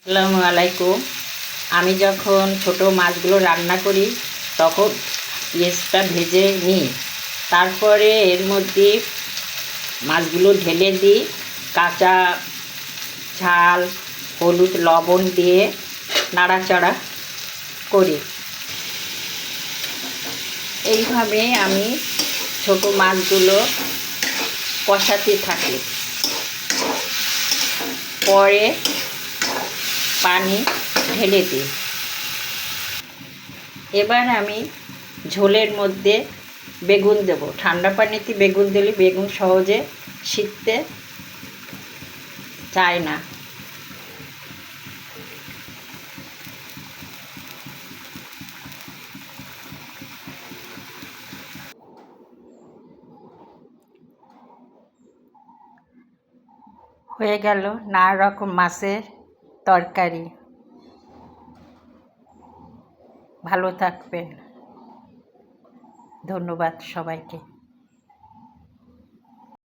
আসসালামু আলাইকুম। আমি যখন ছোট মাছগুলো রান্না করি তখন পেঁয়াজটা ভেজে নিই, তারপরে এর মধ্যে মাছগুলো ঢেলে দিই, কাঁচা ঝাল, হলুদ, লবণ দিয়ে নাড়াচাড়া করি। এইভাবে আমি ছোট মাছগুলো কষাতে থাকি। পরে পানি ঢেলে দিই। এবার আমি ঝোলের মধ্যে বেগুন দেব। ঠান্ডা পানিতে বেগুন দিলে বেগুন সহজে সিদ্ধতে চায় না। হয়ে গেল নানা রকম মাছের তরকারি। ভালো থাকবেন। ধন্যবাদ সবাইকে।